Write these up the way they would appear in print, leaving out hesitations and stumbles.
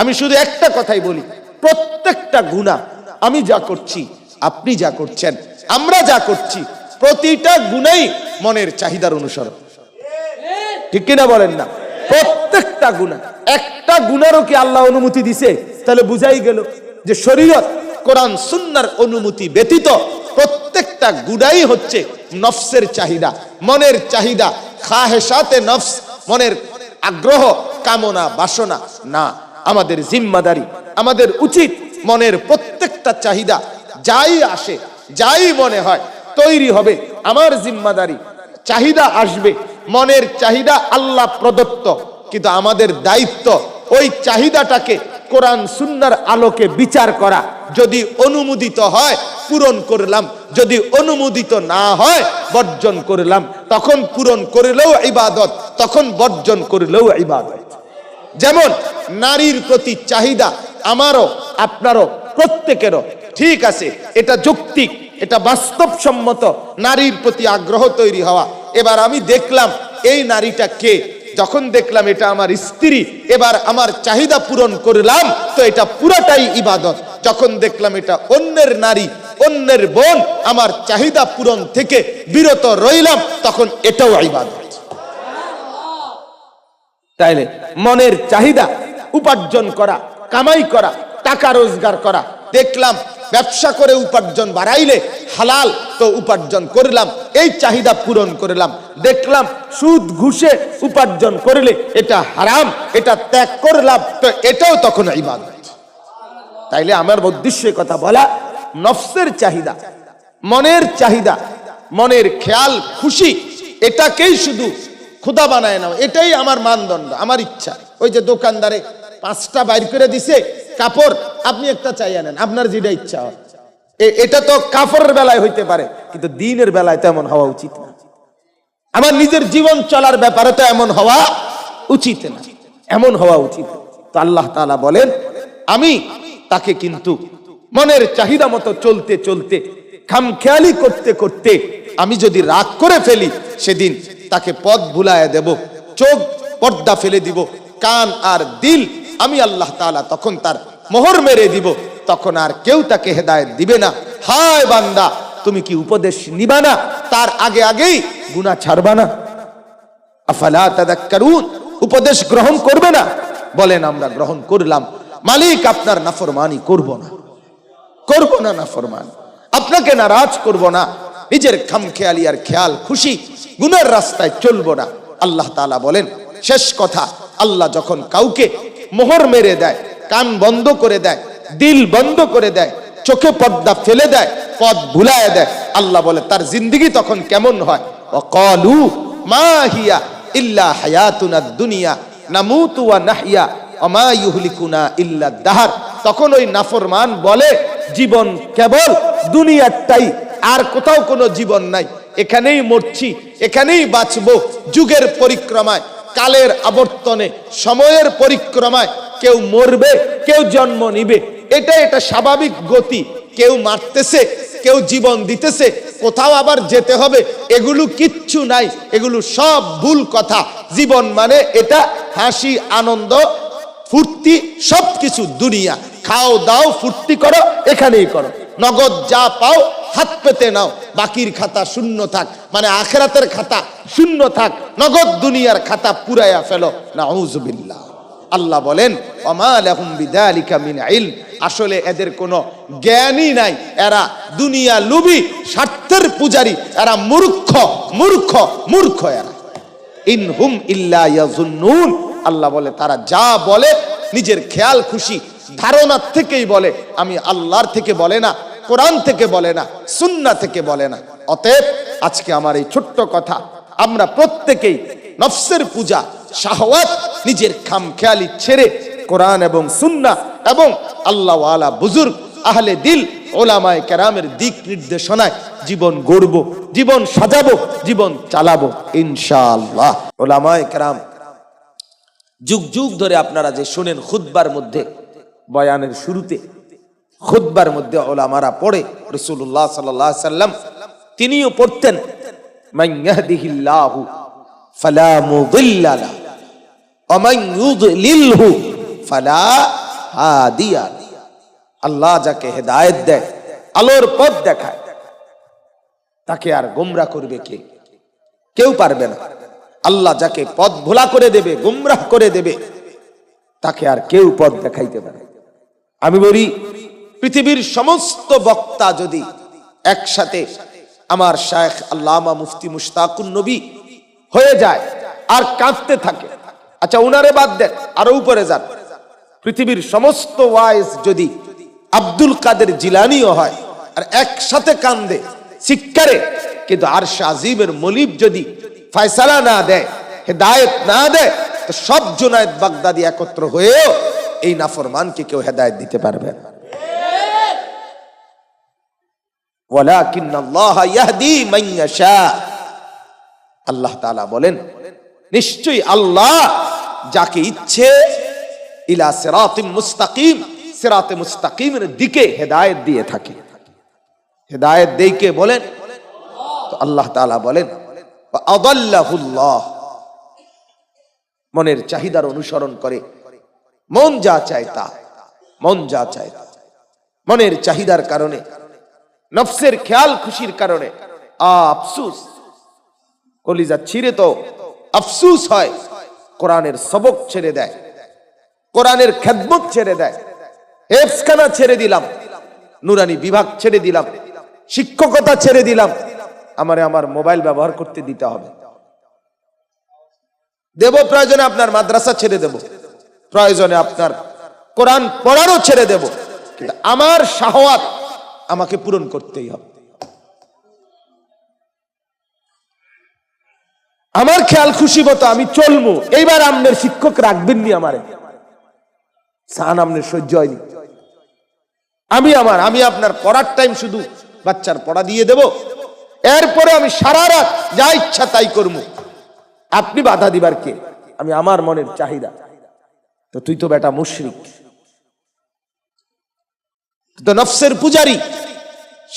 আমি শুধু একটা কথাই বলি, প্রত্যেকটা গুনাহ, আমি যা করছি, আপনি যা করছেন, আমরা যা করছি, প্রতিটা গুনাহই মনের চাহিদার অনুসরণ। ঠিক কিনা বলেন না? প্রত্যেকটা গুনাহ। একটা গুনাহও কি আল্লাহ অনুমতি দিছে? তাহলে বুঝাই গেল যে শরীয়ত, কোরআন সুন্নাহর অনুমতি ব্যতীত প্রত্যেকটা গুনাহই হচ্ছে নফসের চাহিদা, মনের চাহিদা, খাহেসাতে নফস, মনের আগ্রহ, কামনা, বাসনা। না, আমাদের জিম্মাদারি, আমাদের উচিত মনের প্রত্যেকটা চাহিদা যাই আসে, যাই মনে হয় তৈরি হবে, আমার জিম্মাদারি। চাহিদা আসবে, মনের চাহিদা আল্লাহ প্রদত্ত, কিন্তু আমাদের দায়িত্ব ওই চাহিদাটাকে কোরআন সুন্নাহর আলোকে বিচার করা। যদি অনুমোদিত হয় পূরণ করলাম, যদি অনুমোদিত না হয় বর্জন করলাম। তখন পূরণ করলেও ইবাদত, তখন বর্জন করলেও ইবাদত। যেমন নারীর প্রতি চাহিদা আমারও, আপনারও, প্রত্যেকেরও, ঠিক আছে, এটা যৌক্তিক, এটা বাস্তবসম্মত, নারীর প্রতি আগ্রহ তৈরি হওয়া। এবার আমি দেখলাম এই নারীটা কে, যখন দেখলাম এটা আমার স্ত্রী, এবার আমার চাহিদা পূরণ করলাম, তো এটা পুরাটাই ইবাদত। যখন দেখলাম এটা অন্যের নারী, অন্যের বোন, আমার চাহিদা পূরণ থেকে বিরত রইলাম, তখন এটাও ইবাদত। তাইলে মনের চাহিদা উপার্জন করা, কামাই করা, টাকা রোজগার করা, দেখলাম ব্যবসা করে উপার্জন বাড়াইলে হালাল, তো উপার্জন করলাম, এই চাহিদা পূরণ করলাম। দেখলাম সুদ ঘুষে উপার্জন করলে এটা হারাম, এটা ত্যাগ করলাম, তো এটাও তখন ইবাদত। তাইলে আমার উদ্দেশ্য কথা বলা, নফসের চাহিদা, মনের চাহিদা, মনের খেয়াল খুশি, এটাকেই শুধু খুদা বানায় নাও, এটাই আমার মানদণ্ড, আমার ইচ্ছা। ওই যে দোকানদারে 5টা বাইর করে দিছে কাপড়, আপনি একটা চাই আনেন, আপনার যেটা ইচ্ছা হয়। এটা তো কাপড়ের বেলায় হইতে পারে, কিন্তু দিনের বেলায় তো এমন হওয়া উচিত না। আমার নিজের জীবন চলার ব্যাপারে তো এমন হওয়া উচিত না, এমন হওয়া উচিত। তো আল্লাহ তাআলা বলেন, আমি তাকে কিন্তু মনের চাহিদা মতো চলতে চলতে, খামখেয়ালি করতে করতে আমি যদি রাগ করে ফেলি, সেদিন তাকে পথ ভুলায় দেব, চোখ পর্দা ফেলে দিব, কান আর দিল আমি আল্লাহ তাআলা তখন তার মোহর মেরে দিব, তখন আর কেউ তাকে হেদায়েত দিবে না। হায় বান্দা, তুমি কি উপদেশ নিবা না? তার আগে আগেই গুনাহ ছাড়বা না? আফালা তাযাক্কারুন, উপদেশ গ্রহণ করবে না? বলেন আমরা গ্রহণ করলাম। মালিক আপনার নাফরমানি করব না, করব না নাফরমানি, আপনাকে নারাজ করব না, নিজের খামখেয়ালি আর খেয়াল খুশি গুনার রাস্তায় চলবো না। আল্লাহ তাআলা বলেন, শেষ কথা, আল্লাহ যখন কাউকে মোহর মেরে দেয়, কান বন্ধ করে দেয়, দিল বন্ধ করে দেয়, চোখে পর্দা ফেলে দেয়, পথ ভুলায় দেয়, আল্লাহ বলে তার জিন্দেগি তখন কেমন হয়? ওয়াকালু মা হিয়া ইল্লা হায়াতুনাদ দুনিয়া নামুতু ওয়া নাহইয়া ওয়া মা ইউহলিকুনা ইল্লা দাহর। তখন ওই নাফরমান বলে, জীবন কেবল দুনিয়াটাই, আর কোথাও কোনো জীবন নাই, এখানেই মরছি, এখানেই বাঁচবো। যুগের পরিক্রমায়, কালের আবর্তনে, সময়ের পরিক্রমায় কেউ মরবে, কেউ জন্ম নিবে, এটা স্বাভাবিক গতি। কেউ মারতেছে, কেউ জীবন দিতেছে, কোথাও আবার যেতে হবে, এগুলো কিচ্ছু নাই, এগুলো সব ভুল কথা। জীবন মানে এটা হাসি, আনন্দ, ফুর্তি, সবকিছু দুনিয়া। খাও দাও, ফুর্তি করো, এখানেই করো, নগদ যা পাও হাত পেতে নাও, বাকির খাতা শূন্য থাক, মানে আখিরাতের খাতা শূন্য থাক, নগদ দুনিয়ার খাতা পুরাইয়া ফেলো। নাউযুবিল্লাহ। আল্লাহ বলেন, ওমা লাহুম বিযালিকা মিন ইলম, আসলে এদের কোনো জ্ঞানই নাই, এরা দুনিয়া লোভী, স্বার্থের পূজারী, এরা মূর্খ, মূর্খ, মূর্খ এরা। ইনহুম ইল্লা ইয়াযুন্নুন, আল্লাহ বলে তারা যা বলে নিজের খেয়াল খুশি ধারণার থেকেই বলে, আমি আল্লাহর থেকে বলে না, কোরআন থেকে বলে না, সুন্নাহ থেকে বলে না। অতএব আজকে আমার এই ছোট্ট কথা, আমরা প্রত্যেকেই নফসের পূজা, শাহওয়াত, নিজের খামখেয়ালি ছেড়ে কোরআন এবং সুন্নাহ এবং আল্লাহ ওয়ালা বুজুর্গ আহলে দিল ওলামায়ে কেরামের দিক নির্দেশনায় জীবন গড়ব, জীবন সাজাবো, জীবন চালাবো ইনশাআল্লাহ। ওলামায়ে কেরাম যুগ যুগ ধরে আপনারা যে শুনেন, খুতবার মধ্যে, বয়ানের শুরুতে খুতবার মধ্যে ওলামারা পড়ে, রাসূলুল্লাহ সাল্লাল্লাহু আলাইহি সাল্লাম তিনিও পড়তেন, মান ইয়াহদিহিল্লাহু ফালা মুদিল্লা লাহু ওয়া মান ইউদ্লিলহু ফালা হাদিয়ান। আল্লাহ যাকে হেদায়েত দেয়, আলোর পথ দেখায়, তাকে আর গোমরাহ করবে কে? কেউ পারবে না। আল্লাহ যাকে পথ ভোলা করে দেবে, গোমরাহ করে দেবে, তাকে আর কেউ পথ দেখাইতে পারে। আমি বলি, পৃথিবীর সমস্ত বক্তা যদি একসাথে আমার শায়েখ আল্লামা মুফতি মুশতাকুন নবী হয়ে যায় আর কাঁদতে থাকে, আচ্ছা উনারে বাদ দেন, আরো উপরে যান, পৃথিবীর সমস্ত ওয়াইজ যদি আব্দুল কাদের জিলানীও হয় আর একসাথে কান্দে চিৎকারে, কিন্তু আরশে আজিমের মলিব যদি ফয়সালা না দেয়, হেদায়েত না দেয়, তো সব জুনায়েদ বাগদাদি একত্র হয়েও এই নাফরমানকে কেউ হেদায়েত দিতে পারবে না। ওয়ালাকিন্নাল্লাহ ইয়াহদি মান ইয়াশা। আল্লাহ তাআলা বলেন, নিশ্চয়ই আল্লাহ যাকে ইচ্ছে ইলা সিরাতিম মুস্তাকিম, সিরাতে মুস্তাকিমের দিকে হেদায়েত দিয়ে থাকে। হেদায়েত দেই কে বলেন? তো আল্লাহ তাআলা বলেন, ওয়া আদাল্লাহুল্লাহ, মনের চাহিদার অনুসরণ করে, মন যা চায় তা, মন যা চায় তা, মনের চাহিদার কারণে, নফসের খেয়াল খুশির কারণে আফসুস, কলিজা ছিঁড়ে তো আফসুস হয়, কোরআনের সবক ছেড়ে দেয়, কোরআনের খেদমত ছেড়ে দেয়, হেফজখানা ছেড়ে দিলাম, নুরানি বিভাগ ছেড়ে দিলাম, শিক্ষকতা ছেড়ে দিলাম, আমারে আমার মোবাইল ব্যবহার করতে দিতে হবে, দেব প্রয়োজনে আপনার মাদ্রাসা ছেড়ে দেব, প্রয়োজনে আপনার কোরআন পড়ারও ছেড়ে দেব, কিন্তু আমার শাহওয়াত আমাকে পূরণ করতেই হবে। আমার খেয়াল খুশি মতো আমি চলবো। এইবার আমনের শিক্ষক রাখবেননি আমারে, সান আমনের সহ্য হয়নি, আমি আপনার পড়ার টাইম শুধু বাচ্চার পড়া দিয়ে দেব, এরপরে আমি সারা রাত যা ইচ্ছা তাই করব, আপনি বাধা দিবার কে? আমি আমার মনের চাহিদা, তো তুই তো বেটা মুশরিক, তো নফসের পূজারী,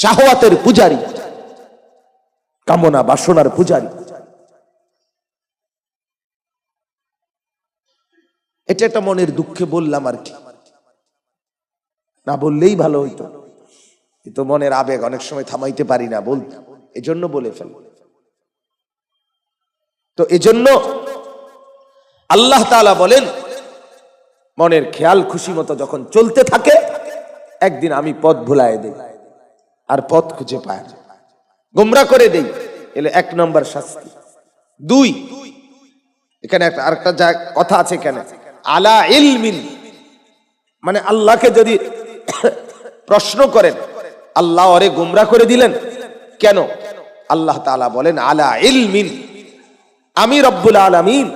শাহওয়াতের পূজারী, কামনা বাসনার পূজারী। এটা একটা মনের দুঃখে বললাম আর কি, না বললেই ভালো হইতো, কিন্তু মনের আবেগ অনেক সময় থামাইতে পারি না, এজন্য বলে ফেল। তো এজন্য আল্লাহ তাআলা বলেন, মনের খেয়াল খুশি মতো যখন চলতে থাকে, একদিন আমি পথ ভুলায় দেই আর পথ খুঁজে পায় না, গোমরাহ করে দেই। এলে 1 নম্বর শাস্তি। 2, এখানে আরেকটা কথা আছে, কেন আলা ইলমিন, মানে আল্লাহকে যদি প্রশ্ন করেন, আল্লাহ ওরে গোমরাহ করে দিলেন কেন? আল্লাহ তাআলা বলেন, আলা ইলমিন, আমি রব্বুল আলামিন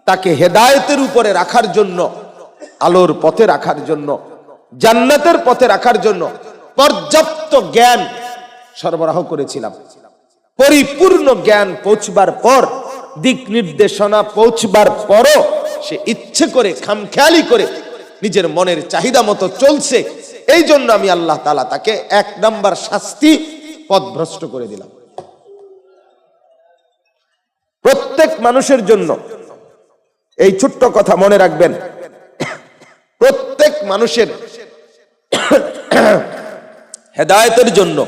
তাকে হেদায়েতের উপরে রাখার জন্য, আলোর পথে রাখার জন্য, জান্নাতের পথে রাখার জন্য পর্যাপ্ত জ্ঞান সরবরাহ করেছিলাম। পরিপূর্ণ জ্ঞান পৌঁছবার পর, দিক নির্দেশনা পৌঁছবার পরও সে ইচ্ছে করে, খামখেয়ালি করে নিজের মনের চাহিদা মতো চলছে, এই জন্য আমি আল্লাহ তাআলা তাকে 1 নম্বর শাস্তি, পথভ্রষ্ট করে দিলাম। প্রত্যেক মানুষের জন্য এই ছোট্ট কথা মনে রাখবেন, প্রত্যেক মানুষের হেদায়েতের জন্য,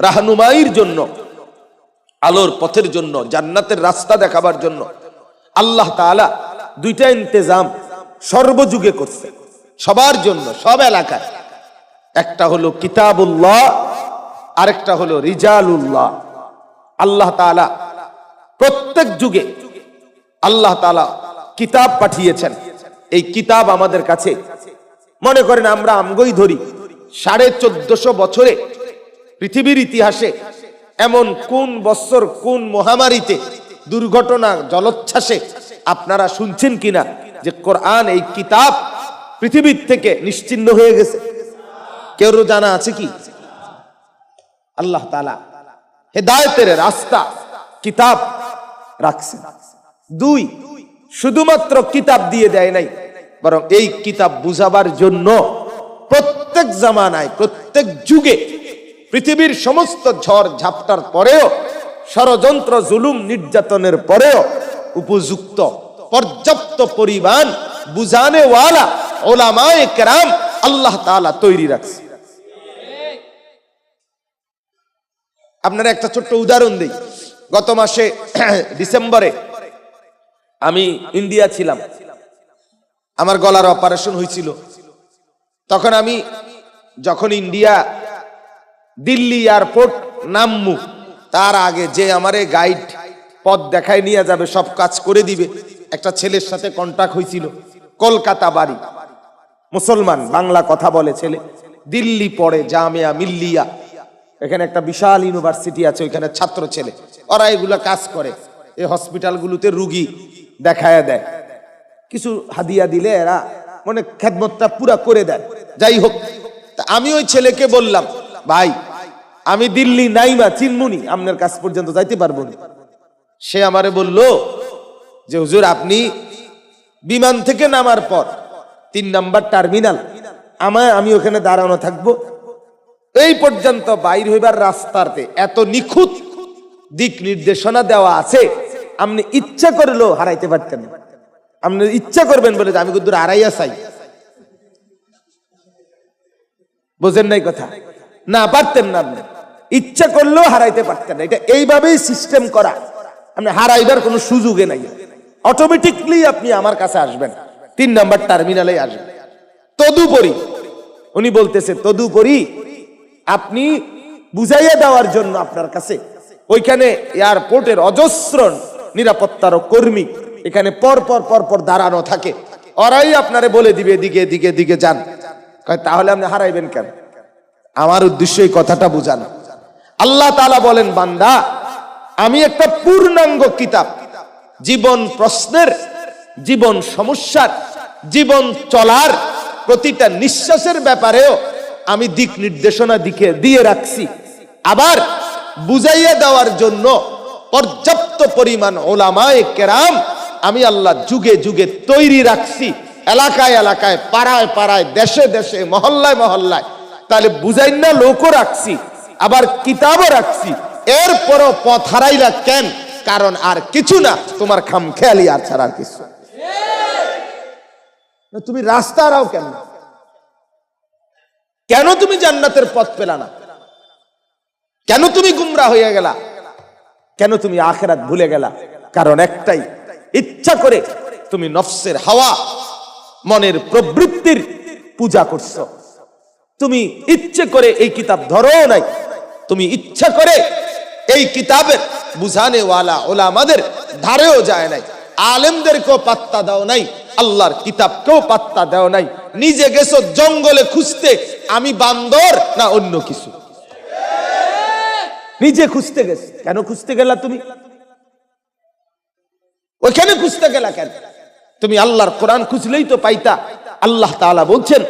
রাহনুমাইর জন্য, আলোর পথের জন্য, জান্নাতের রাস্তা দেখাবার জন্য আল্লাহ তাআলা 2টা ইন্তজাম সর্বযুগে করছে, সবার জন্য, সব এলাকায়। একটা হলো কিতাবুল্লাহ, আরেকটা হলো রিজালুল্লাহ। আল্লাহ তাআলা প্রত্যেক যুগে আল্লাহ তাআলা কিতাব পাঠিয়েছেন। এই কিতাব আমাদের কাছে, মনে করেন আমরা আমগই ধরি, 1450 বছরে পৃথিবীর ইতিহাসে এমন কোন বছর, কোন মহামারীতে, দুর্ঘটনা, জলোচ্ছ্বাসে আপনারা শুনছেন কিনা যে কোরআন, এই কিতাব পৃথিবীর থেকে নিশ্চিহ্ন হয়ে গেছে? কেউ জানা আছে কি? আল্লাহ তাআলা হেদায়েতের রাস্তা, কিতাব রাখছেন। 2, শুধুমাত্র কিতাব দিয়ে দেয় নাই, বরং এই কিতাব বুঝাবার জন্য প্রত্যেক জামানায়, প্রত্যেক যুগে, পৃথিবীর সমস্ত ঝড় ঝাপটার পরেও, ষড়যন্ত্র, জুলুম, নির্যাতনের পরেও উপযুক্ত, পর্যাপ্ত পরিমাণ বুঝানেওয়ালা উলামায়ে কেরাম আল্লাহ তাআলা তৈরি রাখছে। আপনারা একটা ছোট্ট উদাহরণ দেই। গত মাসে ডিসেম্বরে আমি ইন্ডিয়া ছিলাম, আমার গলার অপারেশন হয়েছিল। তখন আমি যখন ইন্ডিয়া দিল্লি এয়ারপোর্ট নামমু, তার আগে যে আমারে গাইড পথ দেখায় নিয়ে যাবে, সব কাজ করে দিবে, একটা ছেলের সাথে কন্টাক্ট হয়েছিল। কলকাতা বাড়ি, মুসলমান, বাংলা কথা বলে ছেলে, দিল্লি পড়ে, জামিয়া মিল্লিয়া, এখানে একটা বিশাল ইউনিভার্সিটি আছে, ওইখানে ছাত্র ছেলে, ওরা এগুলা কাজ করে, এই হসপিটালগুলোতে রুগী দেখায় দেয়, কিছু হাদিয়া দিলে এরা মানে খেদমতটা পুরা করে দেয়। যাই হোক, আমি ওই ছেলেকে বললাম, ভাই আমি দিল্লি নাইমা চিনমুনি, আপনার কাছ পর্যন্ত যাইতে পারবো না। সে আমারে বলল যে হুজুর, আপনি বিমান থেকে নামার পর 3 নাম্বার টার্মিনাল, আমি ওখানে দাঁড়ানো থাকবো, এই পর্যন্ত বাইর হইবার রাস্তাতে এত নিখুঁত দিক নির্দেশনা দেওয়া আছে, আপনি ইচ্ছা করলেও হারাইতে পারতেন না। আপনি ইচ্ছা করবেন বলে আমি কিন্তু হারাইয়া চাই, বোঝেন নাই কথা? না, পারতেন না, আপনি ইচ্ছা করলেও হারাইতে পারতেন না। এটা এইভাবেই সিস্টেম করা, আপনি হারাইবার কোনো সুযোগে নাই, অটোমেটিকলি আপনি আমার কাছে আসবেন, 3 নাম্বার টার্মিনালে আসবেন। তদুপরি উনি বলতেছে, তদুপরি আপনি বুঝাইয়া দেওয়ার জন্য আপনার কাছে ওইখানে এয়ারপোর্টের অজস্র নিরাপত্তার কর্মী এখানে পর পর দাঁড়ানো থাকে, ওরাই আপনারে বলে দিবে এদিকে এদিকে এদিকে যান। তাহলে আপনি হারাইবেন কেন? আমার উদ্দেশ্য এই কথাটা বুঝানো। আল্লাহ তাআলা বলেন, বান্দা আমি একটা পূর্ণাঙ্গ কিতাব, জীবন প্রশ্নের, জীবন সমস্যার, জীবন চলার প্রতিটা নিঃশ্বাসের ব্যাপারেও আমি দিক নির্দেশনা দিয়ে রাখছি। আবার বুঝাইয়া দেওয়ার জন্য পর্যাপ্ত পরিমাণ উলামায়ে কেরাম আমি আল্লাহ যুগে যুগে তৈরি রাখছি, এলাকায় এলাকায়, পাড়ায় পাড়ায়, দেশে দেশে, মহল্লায় মহল্লায়। তাহলে বুঝাই না লোকও রাখছি, আবার কিতাবও রাখছি, এরপরও পথ হারাইলা কেন? কারণ আর কিছু না, তোমার খামখেয়ালি আর ছাড়া আর কিছু। তুমি রাস্তা হারাও কেন? কেন তুমি জান্নাতের পথ পেলা না? কেন তুমি গুমরা হয়ে গেলা? কেন তুমি আখিরাত ভুলে গেলা? কারণ একটাই, ইচ্ছা করে তুমি নফসের হাওয়া, মনের প্রবৃত্তির পূজা করছো। তুমি ইচ্ছে করে এই কিতাব ধরো নাই, তুমি ইচ্ছা করে এই কিতাবের বুঝানে ওয়ালা উলামাদের ধারেও যায় নাই, আলেমদেরকেও পাত্তা দাও নাই, আল্লাহর কিতাবকেও পাত্তা দাও নাই। নিজে গেছো জঙ্গলে খুঁজতে, আমি বান্দর না অন্য কিছু, নিজে খুঁজতে গেছ। কেন খুঁজতে গেলা তুমি? ওইখানে খুঁজতে গেলা কেন? তুমি আল্লাহর কোরআন খুঁজলেই তো পাইতা। আল্লাহ তাআলা বলছেন,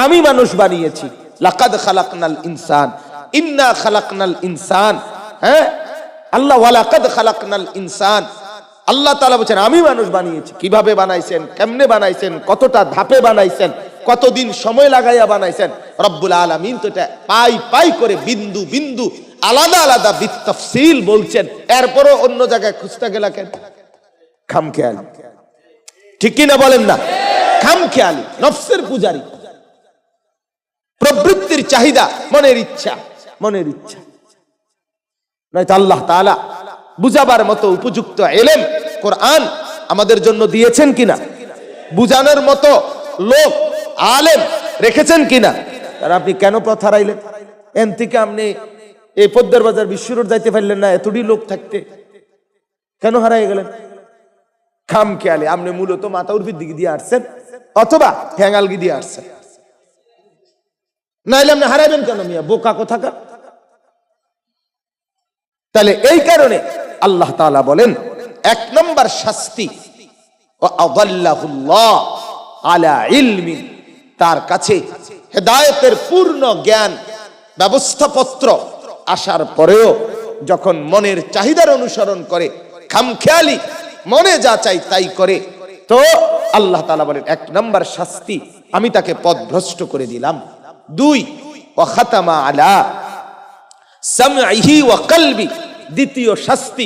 আমি মানুষ বানিয়েছি, লাকাদ খালাকনাল ইনসান, ইন্না খালাকনাল ইনসান, হ্যাঁ আল্লাহ ওয়ালাকাদ খালাকনাল ইনসান, আল্লাহ তাআলা বলেন আমি মানুষ বানিয়েছি। কিভাবে বানাইছেন, কেমনে বানাইছেন, কতটা ধাপে বানাইছেন, কতদিন সময় লাগাইয়া বানাইছেন, রব্বুল আলামিন তো এটা পাই পাই করে বিন্দু বিন্দু আলাদা আলাদা বিতাফসিল বলছেন। এরপরও অন্য জায়গায় খুঁজতে গেলা কেন? খামখেয়ালি, ঠিক কি না বলেন না? খামখেয়ালি, নফসের পূজারি, প্রবৃত্তির চাহিদা, মনের ইচ্ছা, মনের ইচ্ছা। নয়তো আল্লাহ তাআলা বুঝাবার মতো উপযুক্ত ইলম কোরআন আমাদের জন্য দিয়েছেন কিনা, বুঝানোর মতো লোক আলেম রেখেছেন কিনা? আর আপনি কেন পথ হারাইলেন? এন থেকে আপনি এই পদ্মার বাজার বিশ্ব রোড যাইতে পারলেন না, এতটি লোক থাকতে কেন হারাই গেলেন? খামখেয়ালি। আপনি মূলত মাথা উর্ফির দিকে দিয়ে আসছেন অথবা ঠ্যাঙ্গালগি দিয়ে আসছেন, নাইলে আপনি হারাইবেন কেন মিয়া, বোকা কোথাকার। তাহলে এই কারণে আল্লাহ তাআলা বলেন, 1 নম্বর শাস্তি, আযাল্লাহুল্লাহ আলা ইলমি, তার কাছে হেদায়েতের পূর্ণ জ্ঞান ব্যবস্থাপত্র আসার পরেও যখন মনের চাহিদার অনুসরণ করে, খামখেয়ালি মনে যা চাই তাই করে, তো আল্লাহ তাআলা বলেন 1 নম্বর শাস্তি, আমি তাকে পথভ্রষ্ট করে দিলাম। 2, ওয়া খাতামা আলা সামঈহি ওয়া কলবি, দ্বিতীয় শাস্তি,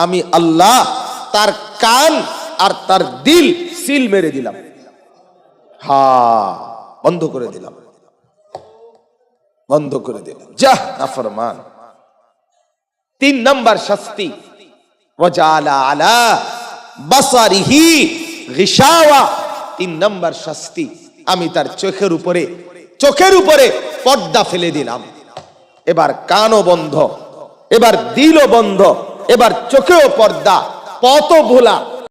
আমি আল্লাহ তার কান আর তার দিল সিল মেরে দিলাম। হা, বন্ধ করে দিলাম, বন্ধ করে দিলাম। যা নাফরমান। 3 নাম্বার শাস্তি, ওয়াজালা আলা বাসারিহি গিশাওয়া। 3 নাম্বার শাস্তি, আমি তার চোখের উপরে পর্দা ফেলে দিলাম। এবার কানও বন্ধ, এবার দিলও বন্ধ, এবার চোখেও পর্দা, পথও ভোলা,